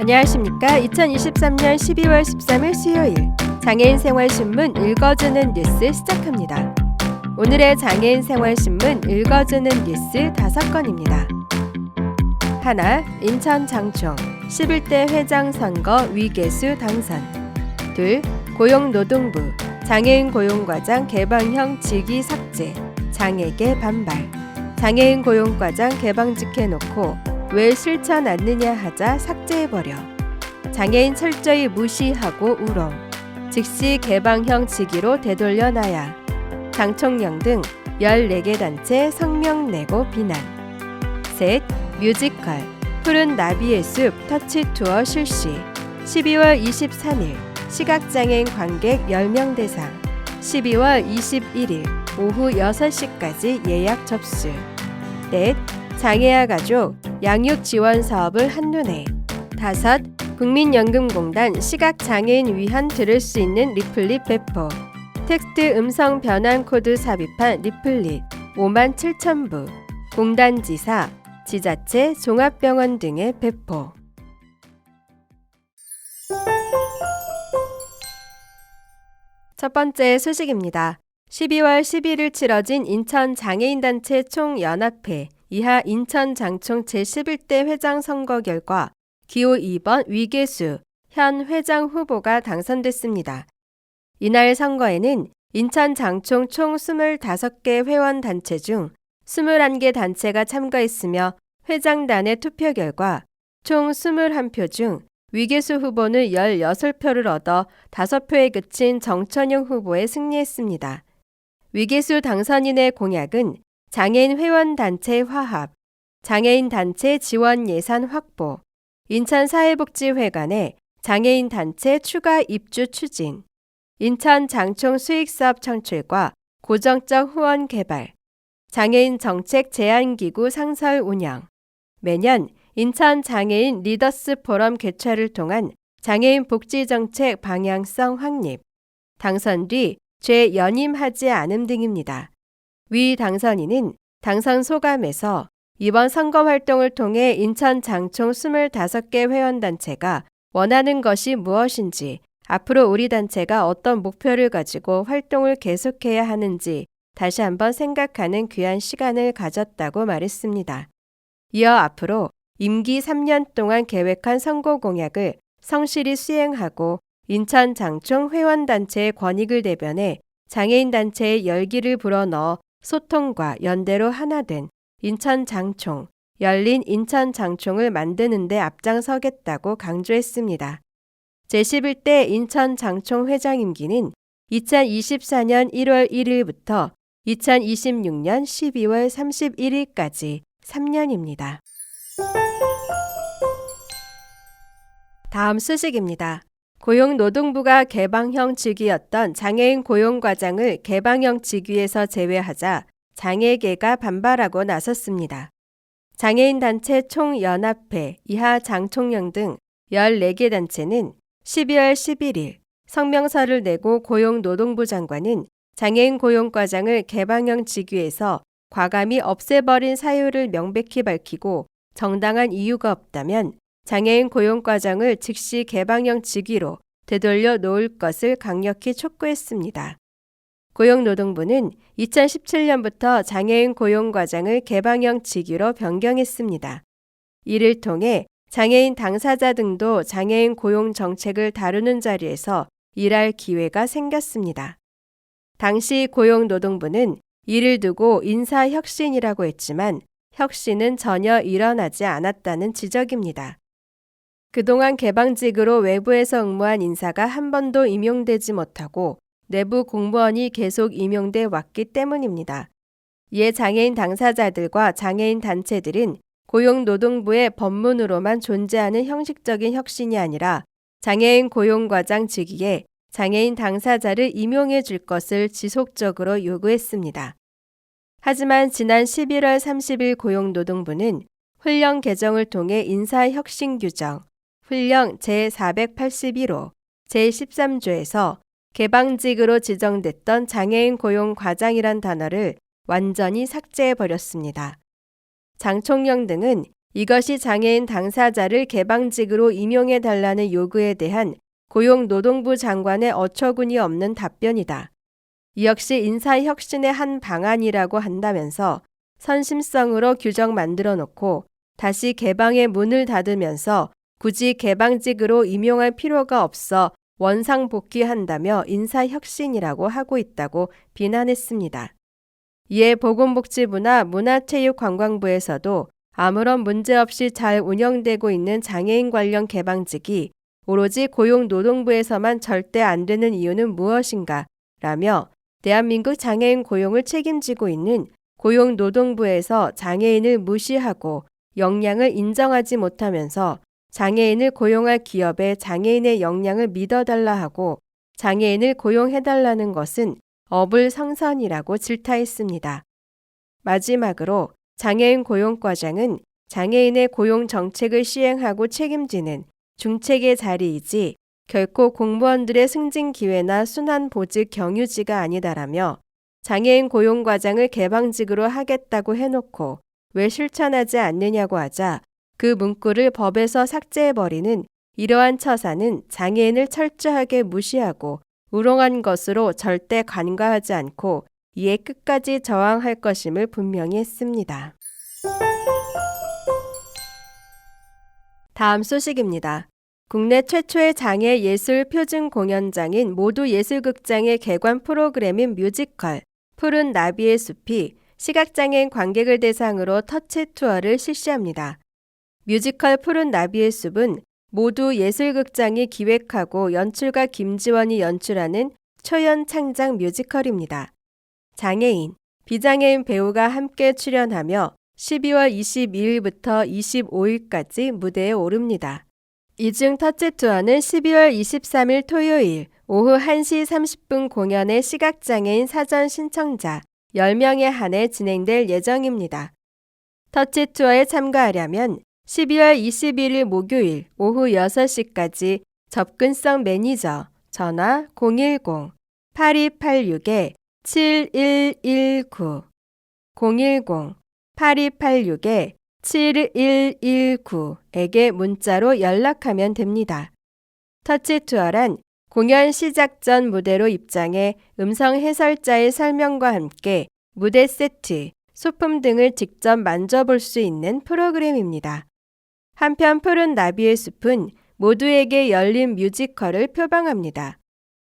안녕하십니까. 2023년 12월 13일 수요일 장애인 생활신문 읽어주는 뉴스 시작합니다. 오늘의 장애인 생활신문 읽어주는 뉴스 5건입니다. 하나, 인천 장총 11대 회장 선거 위계수 당선. 둘, 고용노동부 장애인 고용과장 개방형 직위 삭제, 장애계 반발. 장애인 고용과장 개방직 해놓고 왜 실천 않느냐 하자 삭제해버려. 장애인 철저히 무시하고 우롱. 즉시 개방형 직위로 되돌려놔야. 장총령 등 14개 단체 성명 내고 비난. 셋, 뮤지컬 푸른 나비의 숲 터치 투어 실시. 12월 23일 시각장애인 관객 10명 대상. 12월 21일 오후 6시까지 예약 접수. 넷, 장애아 가족 양육 지원 사업을 한눈에. 다섯, 국민연금공단 시각장애인 위한 들을 수 있는 리플릿 배포. 텍스트 음성 변환 코드 삽입한 리플릿 57,000부. 공단 지사, 지자체, 종합병원 등의 배포. 첫 번째 소식입니다. 12월 11일 치러진 인천장애인단체 총연합회 이하 인천장총 제11대 회장 선거 결과 기호 2번 위계수 현 회장 후보가 당선됐습니다. 이날 선거에는 인천장총 총 25개 회원단체 중 21개 단체가 참가했으며 회장단의 투표 결과 총 21표 중 위계수 후보는 16표를 얻어 5표에 그친 정천용 후보에 승리했습니다. 위계수 당선인의 공약은 장애인 회원단체 화합, 장애인 단체 지원 예산 확보, 인천사회복지회관에 장애인 단체 추가 입주 추진, 인천 장총 수익사업 창출과 고정적 후원 개발, 장애인 정책 제안기구 상설 운영, 매년 인천 장애인 리더스 포럼 개최를 통한 장애인 복지정책 방향성 확립, 당선 뒤 재연임하지 않음 등입니다. 위 당선인은 당선 소감에서 이번 선거 활동을 통해 인천 장총 25개 회원단체가 원하는 것이 무엇인지, 앞으로 우리 단체가 어떤 목표를 가지고 활동을 계속해야 하는지 다시 한번 생각하는 귀한 시간을 가졌다고 말했습니다. 이어 앞으로 임기 3년 동안 계획한 선거 공약을 성실히 수행하고 인천 장총 회원단체의 권익을 대변해 장애인 단체의 열기를 불어넣어 소통과 연대로 하나된 인천 장총, 열린 인천 장총을 만드는 데 앞장서겠다고 강조했습니다. 제11대 인천 장총 회장 임기는 2024년 1월 1일부터 2026년 12월 31일까지 3년입니다. 다음 소식입니다. 고용노동부가 개방형 직위였던 장애인 고용과장을 개방형 직위에서 제외하자 장애계가 반발하고 나섰습니다. 장애인 단체 총연합회 이하 장총령 등 14개 단체는 12월 11일 성명서를 내고 고용노동부 장관은 장애인 고용과장을 개방형 직위에서 과감히 없애버린 사유를 명백히 밝히고 정당한 이유가 없다면 장애인 고용과장을 즉시 개방형 직위로 되돌려 놓을 것을 강력히 촉구했습니다. 고용노동부는 2017년부터 장애인 고용과장을 개방형 직위로 변경했습니다. 이를 통해 장애인 당사자 등도 장애인 고용 정책을 다루는 자리에서 일할 기회가 생겼습니다. 당시 고용노동부는 이를 두고 인사혁신이라고 했지만 혁신은 전혀 일어나지 않았다는 지적입니다. 그동안 개방직으로 외부에서 응모한 인사가 한 번도 임용되지 못하고 내부 공무원이 계속 임용돼 왔기 때문입니다. 이에 장애인 당사자들과 장애인 단체들은 고용노동부의 법문으로만 존재하는 형식적인 혁신이 아니라 장애인 고용과장 직위에 장애인 당사자를 임용해 줄 것을 지속적으로 요구했습니다. 하지만 지난 11월 30일 고용노동부는 훈령 개정을 통해 인사혁신 규정, 훈령 제481호, 제13조에서 개방직으로 지정됐던 장애인 고용과장이란 단어를 완전히 삭제해버렸습니다. 장 총령 등은 이것이 장애인 당사자를 개방직으로 임용해달라는 요구에 대한 고용노동부 장관의 어처구니 없는 답변이다. 이 역시 인사혁신의 한 방안이라고 한다면서 선심성으로 규정 만들어 놓고 다시 개방의 문을 닫으면서 굳이 개방직으로 임용할 필요가 없어 원상복귀한다며 인사혁신이라고 하고 있다고 비난했습니다. 이에 보건복지부나 문화체육관광부에서도 아무런 문제 없이 잘 운영되고 있는 장애인 관련 개방직이 오로지 고용노동부에서만 절대 안 되는 이유는 무엇인가? 라며 대한민국 장애인 고용을 책임지고 있는 고용노동부에서 장애인을 무시하고 역량을 인정하지 못하면서 장애인을 고용할 기업에 장애인의 역량을 믿어달라 하고 장애인을 고용해달라는 것은 어불성설이라고 질타했습니다. 마지막으로 장애인 고용과장은 장애인의 고용 정책을 시행하고 책임지는 중책의 자리이지 결코 공무원들의 승진 기회나 순환 보직 경유지가 아니다라며 장애인 고용과장을 개방직으로 하겠다고 해놓고 왜 실천하지 않느냐고 하자 그 문구를 법에서 삭제해버리는 이러한 처사는 장애인을 철저하게 무시하고 우롱한 것으로 절대 간과하지 않고 이에 끝까지 저항할 것임을 분명히 했습니다. 다음 소식입니다. 국내 최초의 장애 예술 표준 공연장인 모두 예술극장의 개관 프로그램인 뮤지컬 푸른 나비의 숲이 시각장애인 관객을 대상으로 터치 투어를 실시합니다. 뮤지컬 푸른 나비의 숲은 모두 예술극장이 기획하고 연출가 김지원이 연출하는 초연 창작 뮤지컬입니다. 장애인, 비장애인 배우가 함께 출연하며 12월 22일부터 25일까지 무대에 오릅니다. 이중 터치 투어는 12월 23일 토요일 오후 1시 30분 공연의 시각장애인 사전 신청자 10명에 한해 진행될 예정입니다. 터치 투어에 참가하려면 12월 21일 목요일 오후 6시까지 접근성 매니저 전화 010-8286-7119 010-8286-7119에게 문자로 연락하면 됩니다. 터치 투어란 공연 시작 전 무대로 입장해 음성 해설자의 설명과 함께 무대 세트, 소품 등을 직접 만져볼 수 있는 프로그램입니다. 한편 푸른 나비의 숲은 모두에게 열린 뮤지컬을 표방합니다.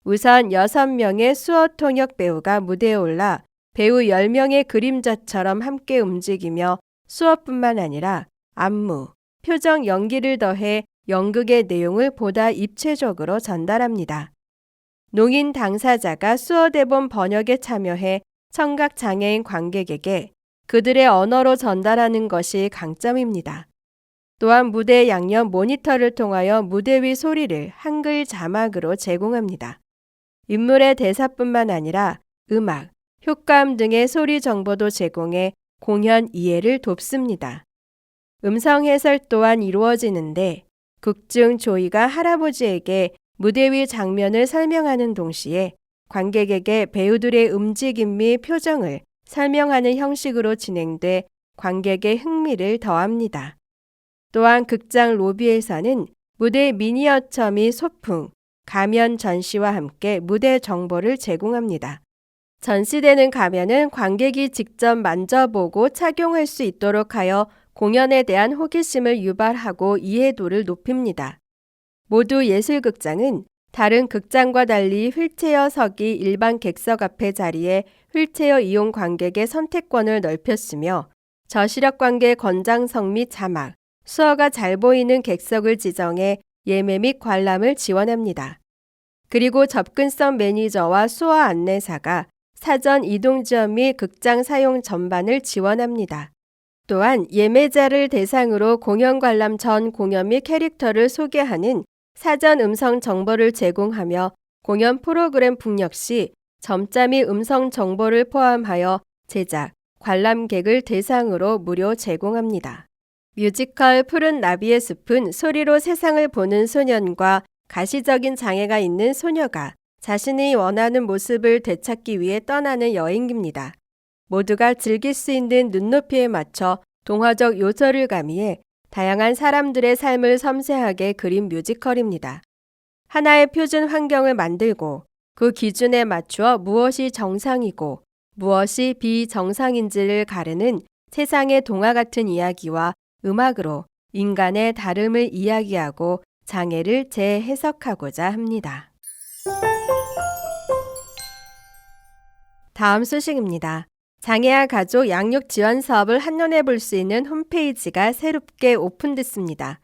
우선 6명의 수어 통역 배우가 무대에 올라 배우 10명의 그림자처럼 함께 움직이며 수어뿐만 아니라 안무, 표정 연기를 더해 연극의 내용을 보다 입체적으로 전달합니다. 농인 당사자가 수어 대본 번역에 참여해 청각 장애인 관객에게 그들의 언어로 전달하는 것이 강점입니다. 또한 무대 양옆 모니터를 통하여 무대 위 소리를 한글 자막으로 제공합니다. 인물의 대사뿐만 아니라 음악, 효과음 등의 소리 정보도 제공해 공연 이해를 돕습니다. 음성 해설 또한 이루어지는데 극중 조이가 할아버지에게 무대 위 장면을 설명하는 동시에 관객에게 배우들의 움직임 및 표정을 설명하는 형식으로 진행돼 관객의 흥미를 더합니다. 또한 극장 로비에서는 무대 미니어처 및 소품, 가면 전시와 함께 무대 정보를 제공합니다. 전시되는 가면은 관객이 직접 만져보고 착용할 수 있도록 하여 공연에 대한 호기심을 유발하고 이해도를 높입니다. 모두 예술극장은 다른 극장과 달리 휠체어석이 일반 객석 앞에 자리에 휠체어 이용 관객의 선택권을 넓혔으며 저시력 관객 권장석 및 자막, 수어가 잘 보이는 객석을 지정해 예매 및 관람을 지원합니다. 그리고 접근성 매니저와 수어 안내사가 사전 이동 지원 및 극장 사용 전반을 지원합니다. 또한 예매자를 대상으로 공연 관람 전 공연 및 캐릭터를 소개하는 사전 음성 정보를 제공하며 공연 프로그램 북 역시 점자 및 음성 정보를 포함하여 제작, 관람객을 대상으로 무료 제공합니다. 뮤지컬 푸른 나비의 숲은 소리로 세상을 보는 소년과 가시적인 장애가 있는 소녀가 자신이 원하는 모습을 되찾기 위해 떠나는 여행기입니다. 모두가 즐길 수 있는 눈높이에 맞춰 동화적 요소를 가미해 다양한 사람들의 삶을 섬세하게 그린 뮤지컬입니다. 하나의 표준 환경을 만들고 그 기준에 맞추어 무엇이 정상이고 무엇이 비정상인지를 가르는 세상의 동화 같은 이야기와 음악으로 인간의 다름을 이야기하고 장애를 재해석하고자 합니다. 다음 소식입니다. 장애아 가족 양육 지원 사업을 한눈에 볼 수 있는 홈페이지가 새롭게 오픈됐습니다.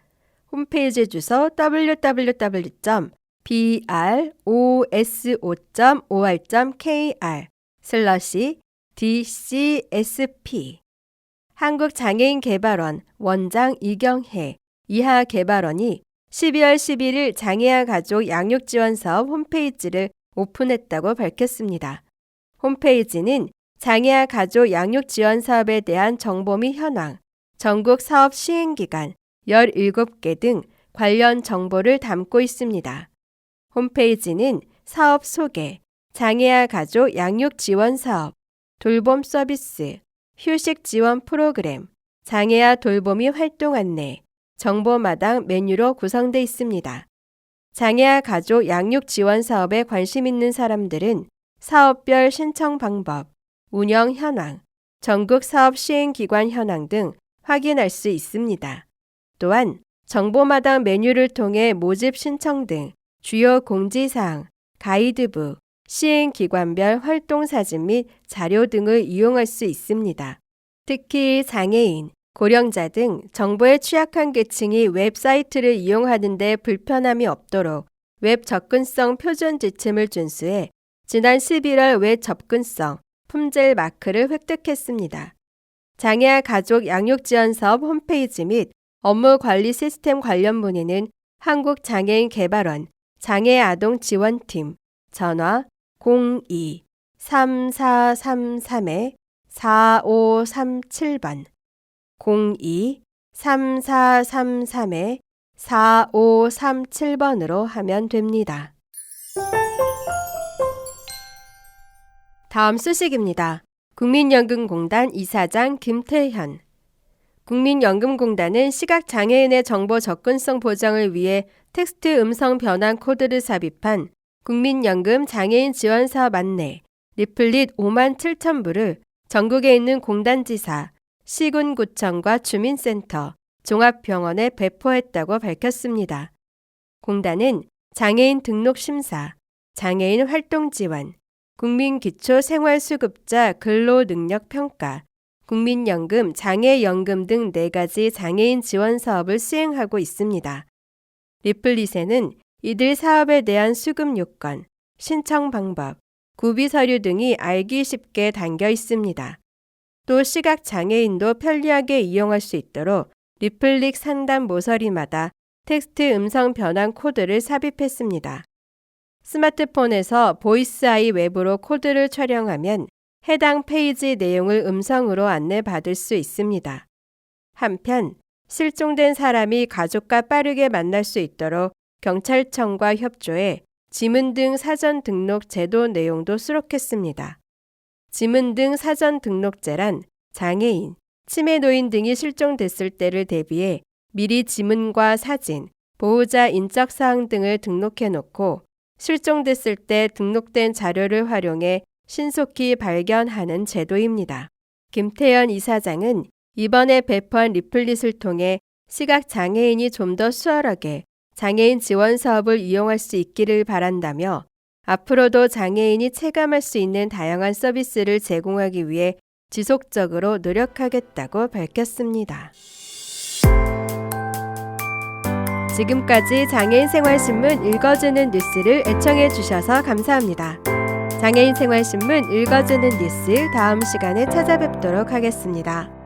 홈페이지 주소 www.broso.or.kr/DCSP 한국장애인개발원 원장 이경혜 이하 개발원이 12월 11일 장애아 가족 양육 지원 사업 홈페이지를 오픈했다고 밝혔습니다. 홈페이지는 장애아 가족 양육 지원 사업에 대한 정보 및 현황, 전국 사업 시행기간 17개 등 관련 정보를 담고 있습니다. 홈페이지는 사업 소개, 장애아 가족 양육 지원 사업, 돌봄 서비스, 휴식 지원 프로그램, 장애아 돌보미 활동 안내, 정보마당 메뉴로 구성되어 있습니다. 장애아 가족 양육 지원 사업에 관심 있는 사람들은 사업별 신청 방법, 운영 현황, 전국 사업 시행 기관 현황 등 확인할 수 있습니다. 또한 정보마당 메뉴를 통해 모집 신청 등 주요 공지사항, 가이드북, 시행기관별 활동사진 및 자료 등을 이용할 수 있습니다. 특히 장애인, 고령자 등 정보에 취약한 계층이 웹사이트를 이용하는 데 불편함이 없도록 웹 접근성 표준 지침을 준수해 지난 11월 웹 접근성 품질 마크를 획득했습니다. 장애아 가족 양육 지원 사업 홈페이지 및 업무 관리 시스템 관련 문의는 한국장애인개발원 장애아동지원팀 전화 02-3433-4537번 02-3433-4537번으로 하면 됩니다. 다음 소식입니다. 국민연금공단 이사장 김태현. 국민연금공단은 시각장애인의 정보 접근성 보장을 위해 텍스트 음성 변환 코드를 삽입한 국민연금 장애인 지원 사업 안내 리플릿 5만 7천 부를 전국에 있는 공단지사, 시군구청과 주민센터, 종합병원에 배포했다고 밝혔습니다. 공단은 장애인 등록 심사, 장애인 활동 지원, 국민기초생활수급자 근로능력평가, 국민연금, 장애연금 등 4가지 장애인 지원 사업을 수행하고 있습니다. 리플릿에는 이들 사업에 대한 수급 요건, 신청 방법, 구비 서류 등이 알기 쉽게 담겨 있습니다. 또 시각장애인도 편리하게 이용할 수 있도록 리플릿 상단 모서리마다 텍스트 음성 변환 코드를 삽입했습니다. 스마트폰에서 보이스 아이 웹으로 코드를 촬영하면 해당 페이지 내용을 음성으로 안내받을 수 있습니다. 한편 실종된 사람이 가족과 빠르게 만날 수 있도록 경찰청과 협조해 지문 등 사전 등록 제도 내용도 수록했습니다. 지문 등 사전 등록제란 장애인, 치매 노인 등이 실종됐을 때를 대비해 미리 지문과 사진, 보호자 인적사항 등을 등록해 놓고 실종됐을 때 등록된 자료를 활용해 신속히 발견하는 제도입니다. 김태현 이사장은 이번에 배포한 리플릿을 통해 시각장애인이 좀 더 수월하게 장애인 지원 사업을 이용할 수 있기를 바란다며 앞으로도 장애인이 체감할 수 있는 다양한 서비스를 제공하기 위해 지속적으로 노력하겠다고 밝혔습니다. 지금까지 장애인생활신문 읽어주는 뉴스를 애청해 주셔서 감사합니다. 장애인생활신문 읽어주는 뉴스 다음 시간에 찾아뵙도록 하겠습니다.